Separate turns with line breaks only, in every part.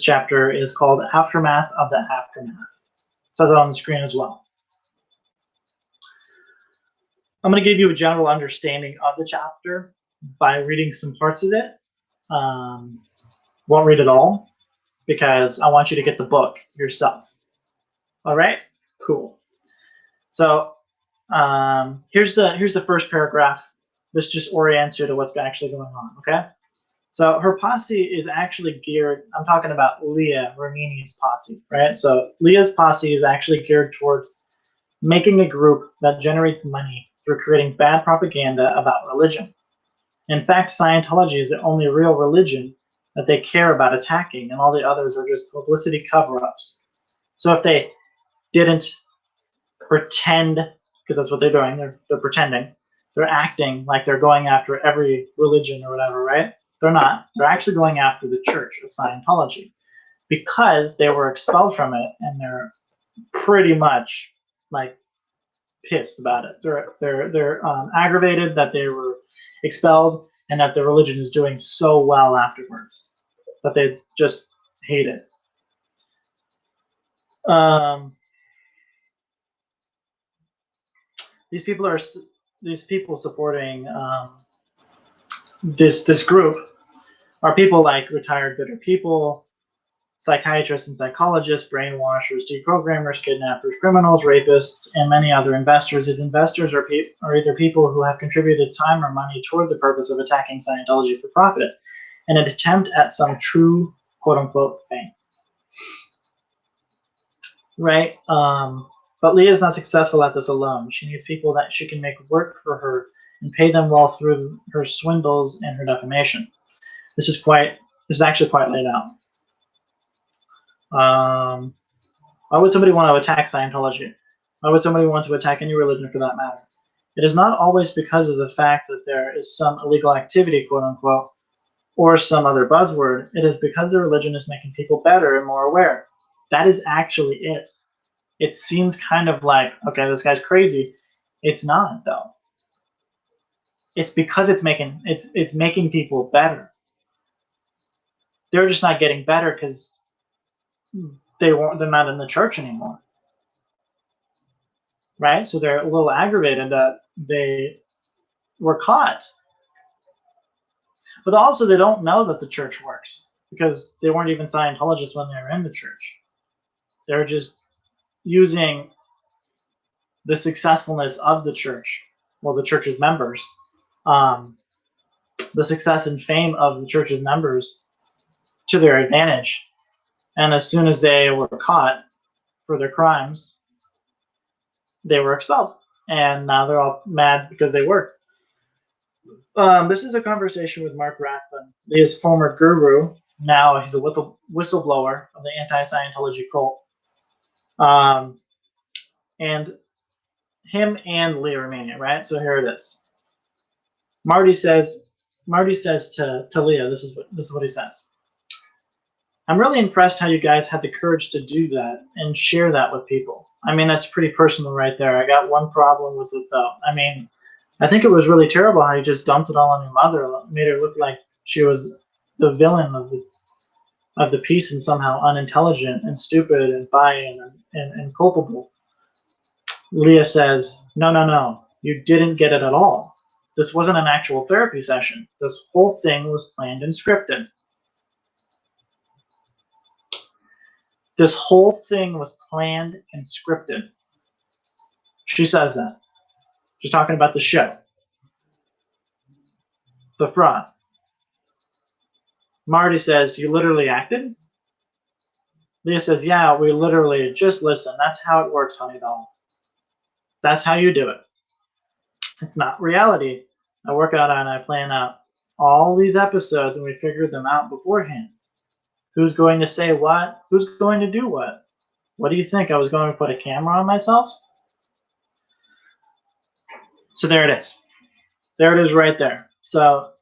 chapter is called Aftermath of the Aftermath. It says it on the screen as well. I'm going to give you a general understanding of the chapter by reading some parts of it. Won't read it all because I want you to get the book yourself. All right, cool. So here's the first paragraph. This just orients you to what's actually going on. Okay. So her posse is actually geared. I'm talking about Leah, Ramini's posse, right? So Leah's posse is actually geared towards making a group that generates money through creating bad propaganda about religion. In fact, Scientology is the only real religion that they care about attacking, and all the others are just publicity cover-ups. So if they didn't pretend, because that's what they're doing, they're pretending, they're acting like they're going after every religion or whatever, right? They're not. They're actually going after the Church of Scientology because they were expelled from it, and they're pretty much like pissed about it. They're aggravated that they were expelled and that the religion is doing so well afterwards, that they just hate it. These people supporting this group are people like retired bitter people, psychiatrists and psychologists, brainwashers, deprogrammers, kidnappers, criminals, rapists, and many other investors. These investors are either people who have contributed time or money toward the purpose of attacking Scientology for profit in an attempt at some true quote-unquote fame. Right? But Leah is not successful at this alone. She needs people that she can make work for her and pay them well through her swindles and her defamation. This is actually quite laid out. Why would somebody want to attack Scientology? Why would somebody want to attack any religion for that matter? It is not always because of the fact that there is some illegal activity, quote unquote, or some other buzzword. It is because the religion is making people better and more aware. That is actually it. It seems kind of like, okay, this guy's crazy. It's not, though. It's because it's making people better. They're just not getting better because they're not in the church anymore. Right? So they're a little aggravated that they were caught. But also they don't know that the church works because they weren't even Scientologists when they were in the church. They're just using the successfulness of the church, well, the church's members, the success and fame of the church's members to their advantage. And as soon as they were caught for their crimes, they were expelled. And now they're all mad because they were. This is a conversation with Mark Rathbun, Leah's former guru. Now he's a whistleblower of the anti-Scientology cult. And him and Leah Romania, right? So here it is. Marty says to Leah, this is what he says. I'm really impressed how you guys had the courage to do that and share that with people. I mean, that's pretty personal right there. I got one problem with it, though. I mean, I think it was really terrible how you just dumped it all on your mother, made her look like she was the villain of the piece and somehow unintelligent and stupid and buying and culpable. Leah says, no, you didn't get it at all. This wasn't an actual therapy session. This whole thing was planned and scripted. This whole thing was planned and scripted. She says that. She's talking about the show. The fraud. Marty says, you literally acted? Leah says, yeah, we literally, just listen. That's how it works, honey doll. That's how you do it. It's not reality. I work out and I plan out all these episodes and we figured them out beforehand. Who's going to say what? Who's going to do what? What do you think? I was going to put a camera on myself? So there it is. There it is right there. So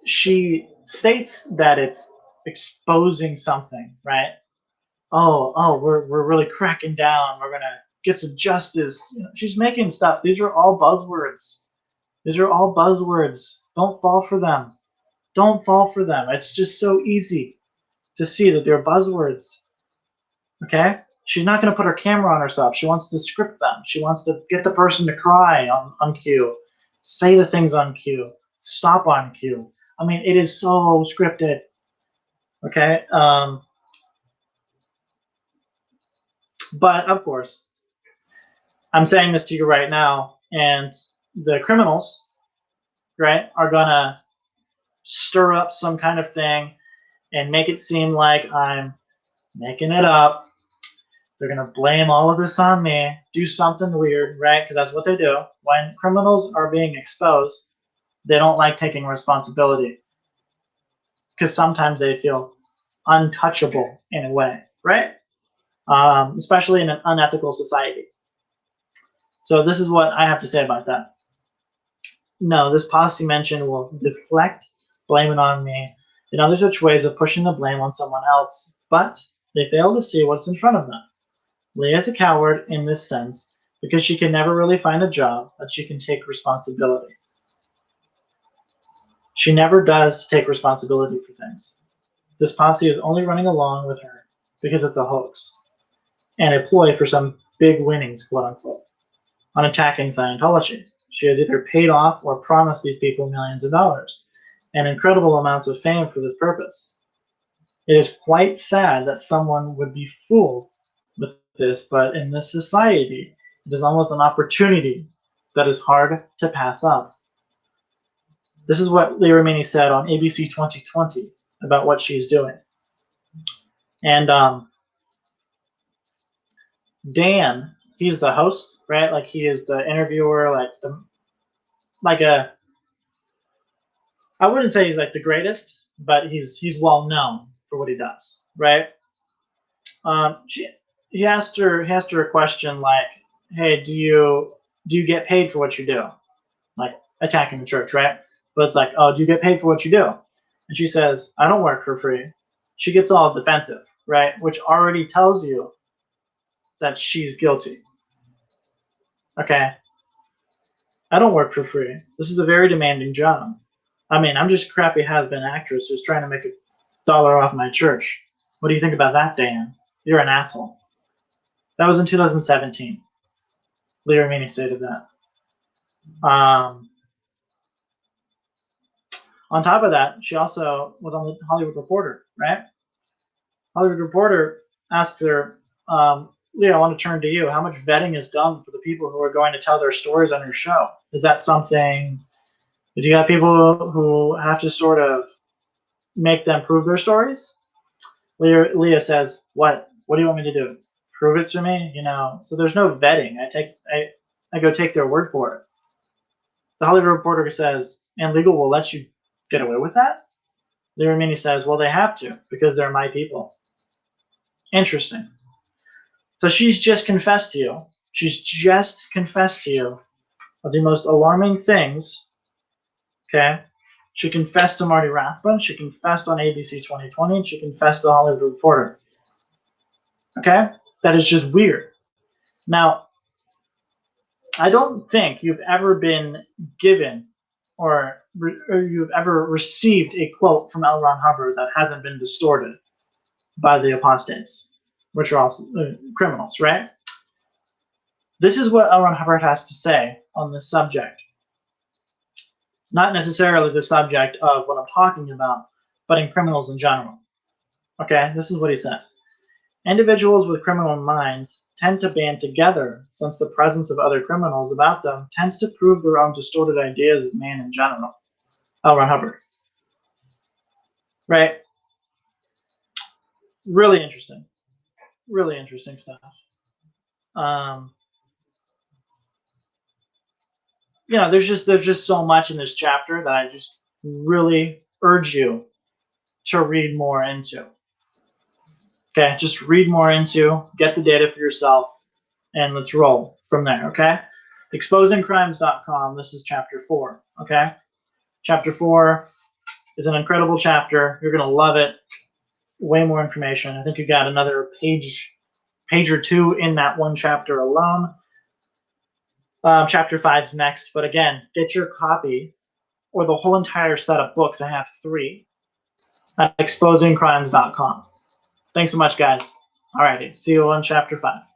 she states that it's exposing something, right? Oh, we're really cracking down. We're gonna get some justice. You know, she's making stuff. These are all buzzwords. These are all buzzwords. Don't fall for them. Don't fall for them. It's just so easy. to see that they're buzzwords. Okay? She's not going to put her camera on herself. She wants to script them. She wants to get the person to cry on cue, say the things on cue, stop on cue. I mean, it is so scripted. Okay? But of course, I'm saying this to you right now, and the criminals, right, are going to stir up some kind of thing and make it seem like I'm making it up. They're going to blame all of this on me, do something weird, right? Because that's what they do. When criminals are being exposed, they don't like taking responsibility because sometimes they feel untouchable in a way, right? Especially in an unethical society. So this is what I have to say about that. No, this policy mention will deflect, blame it on me, and other such ways of pushing the blame on someone else, but they fail to see what's in front of them. Leah is a coward in this sense because she can never really find a job that she can take responsibility. She never does take responsibility for things. This posse is only running along with her because it's a hoax and a ploy for some big winnings, quote unquote, on attacking Scientology. She has either paid off or promised these people millions of dollars and incredible amounts of fame for this purpose. It is quite sad that someone would be fooled with this, but in this society, it is almost an opportunity that is hard to pass up. This is what Leah said on ABC 2020 about what she's doing. And Dan, he's the host, right? Like he is the interviewer, I wouldn't say he's like the greatest, but he's well known for what he does, right? He asked her a question like, "Hey, do you get paid for what you do?" Like attacking the church, right? But it's like, "Oh, do you get paid for what you do?" And she says, "I don't work for free." She gets all defensive, right? Which already tells you that she's guilty. Okay, I don't work for free. This is a very demanding job. I mean, I'm just a crappy has-been actress who's trying to make $1 off my church. What do you think about that, Dan? You're an asshole. That was in 2017. Leah Remini stated that. On top of that, she also was on the Hollywood Reporter, right? Hollywood Reporter asked her, Leah, I want to turn to you. How much vetting is done for the people who are going to tell their stories on your show? Is that something, do you have people who have to sort of make them prove their stories? Leah says, what? What do you want me to do? Prove it to me? You know, so there's no vetting. I go take their word for it. The Hollywood Reporter says, and legal will let you get away with that? Leah Remini says, well, they have to because they're my people. Interesting. So she's just confessed to you. She's just confessed to you of the most alarming things. Okay? She confessed to Marty Rathbun. She confessed on ABC 2020. And she confessed to the Hollywood Reporter. Okay? That is just weird. Now, I don't think you've ever been given or you've ever received a quote from L. Ron Hubbard that hasn't been distorted by the apostates, which are also criminals, right? This is what L. Ron Hubbard has to say on this subject. Not necessarily the subject of what I'm talking about, but in criminals in general. Okay, this is what he says. Individuals with criminal minds tend to band together since the presence of other criminals about them tends to prove their own distorted ideas of man in general. L. Ron Hubbard. Right? Really interesting. Really interesting stuff. You know, there's just so much in this chapter that I just really urge you to read more into. Okay, just read more into, get the data for yourself, and let's roll from there, okay? Exposingcrimes.com, this is chapter 4, okay? Chapter 4 is an incredible chapter. You're going to love it. Way more information. I think you got another page or two in that one chapter alone. Chapter 5's next, but again, get your copy or the whole entire set of books. I have 3 at exposingcrimes.com. Thanks so much, guys. Alrighty, see you on chapter 5.